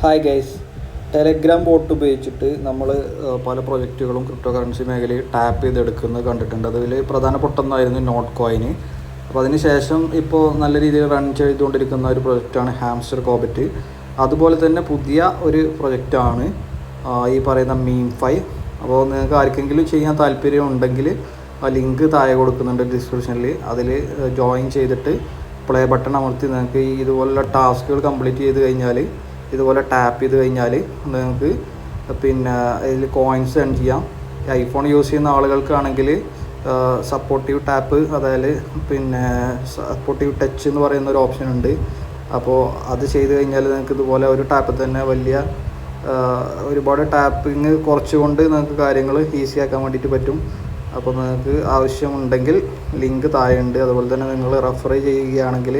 Hi guys, Telegram boat ഉപയോഗിച്ചിട്ട് നമ്മൾ പല പ്രൊജക്റ്റുകളും ക്രിപ്റ്റോ കറൻസി മേഖലയിൽ ടാപ്പ് ചെയ്തെടുക്കുന്നത് കണ്ടിട്ടുണ്ട്. അതിൽ പ്രധാനപ്പെട്ട ഒന്നായിരുന്നു നോട്ട് കോയിന്. അപ്പോൾ അതിന് ശേഷം ഇപ്പോൾ നല്ല രീതിയിൽ റൺ ചെയ്തുകൊണ്ടിരിക്കുന്ന ഒരു പ്രൊജക്റ്റാണ് ഹാംസ്റ്റർ കോബറ്റ്. അതുപോലെ തന്നെ പുതിയ ഒരു പ്രൊജക്റ്റാണ് ഈ പറയുന്ന മീംഫൈ. അപ്പോൾ നിങ്ങൾക്ക് ആർക്കെങ്കിലും ചെയ്യാൻ താല്പര്യം ഉണ്ടെങ്കിൽ ആ ലിങ്ക് താഴെ കൊടുക്കുന്നുണ്ട് ഡിസ്ക്രിപ്ഷനിൽ. അതിൽ ജോയിൻ ചെയ്തിട്ട് പ്ലേ ബട്ടൺ അമർത്തി നിങ്ങൾക്ക് ഇതുപോലുള്ള ടാസ്കുകൾ കംപ്ലീറ്റ് ചെയ്ത് കഴിഞ്ഞാൽ, ഇതുപോലെ ടാപ്പ് ചെയ്ത് കഴിഞ്ഞാൽ നിങ്ങൾക്ക് ഇതിൽ കോയിൻസ് ഏൺ ചെയ്യാം. ഐഫോൺ യൂസ് ചെയ്യുന്ന ആളുകൾക്കാണെങ്കിൽ സപ്പോർട്ടീവ് ടാപ്പ്, അതായത് സപ്പോർട്ടീവ് ടച്ച് എന്ന് പറയുന്ന ഒരു ഓപ്ഷൻ ഉണ്ട്. അപ്പോൾ അത് ചെയ്ത് കഴിഞ്ഞാൽ നിങ്ങൾക്ക് ഇതുപോലെ ഒരു ടാപ്പിൽ തന്നെ ഒരുപാട് ടാപ്പിങ് കുറച്ചുകൊണ്ട് നിങ്ങൾക്ക് കാര്യങ്ങൾ ഈസി ആക്കാൻ വേണ്ടിയിട്ട് പറ്റും. അപ്പോൾ നിങ്ങൾക്ക് ആവശ്യമുണ്ടെങ്കിൽ ലിങ്ക് താഴെയുണ്ട്. അതുപോലെ തന്നെ നിങ്ങൾ റെഫർ ചെയ്യുകയാണെങ്കിൽ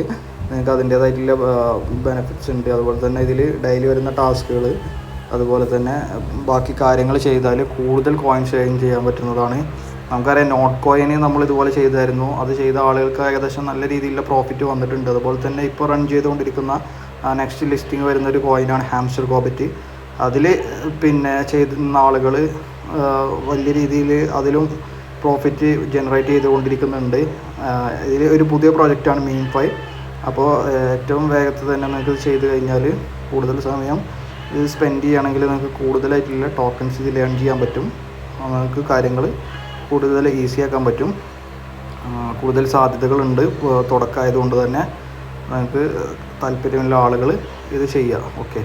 നിങ്ങൾക്ക് അതിൻ്റേതായിട്ടുള്ള ബെനിഫിറ്റ്സ് ഉണ്ട്. അതുപോലെ തന്നെ ഇതിൽ ഡെയിലി വരുന്ന ടാസ്കുകൾ, അതുപോലെ തന്നെ ബാക്കി കാര്യങ്ങൾ ചെയ്താൽ കൂടുതൽ കോയിൻസ് ഏൺ ചെയ്യാൻ പറ്റുന്നതാണ്. നമുക്കറിയാം നോട്ട് കോയിന് നമ്മൾ ഇതുപോലെ ചെയ്തായിരുന്നു. അത് ചെയ്ത ആളുകൾക്ക് ഏകദേശം നല്ല രീതിയിലുള്ള പ്രോഫിറ്റ് വന്നിട്ടുണ്ട്. അതുപോലെ തന്നെ ഇപ്പോൾ റൺ ചെയ്തുകൊണ്ടിരിക്കുന്ന നെക്സ്റ്റ് ലിസ്റ്റിംഗ് വരുന്നൊരു കോയിനാണ് ഹാംസ്റ്റർ കോബറ്റ്. അതിൽ ചെയ്യുന്ന ആളുകൾ വലിയ രീതിയിൽ അതിലും പ്രോഫിറ്റ് ജനറേറ്റ് ചെയ്തുകൊണ്ടിരിക്കുന്നുണ്ട്. ഇതിൽ ഒരു പുതിയ പ്രോജക്റ്റാണ് മീംഫൈ. അപ്പോൾ ഏറ്റവും വേഗത്തിൽ തന്നെ നിങ്ങൾക്ക് ചെയ്ത് കഴിഞ്ഞാൽ കൂടുതൽ സമയം ഇത് സ്പെൻഡ് ചെയ്യുകയാണെങ്കിൽ നിങ്ങൾക്ക് കൂടുതലായിട്ടുള്ള ടോക്കൺസ് ഇതിൽ ഏൺ ചെയ്യാൻ പറ്റും. നിങ്ങൾക്ക് കാര്യങ്ങൾ കൂടുതൽ ഈസി ആക്കാൻ പറ്റും. കൂടുതൽ സാധ്യതകളുണ്ട്. തുടക്കമായതുകൊണ്ട് തന്നെ നിങ്ങൾക്ക് താല്പര്യമുള്ള ആളുകൾ ഇത് ചെയ്യുക. ഓക്കെ.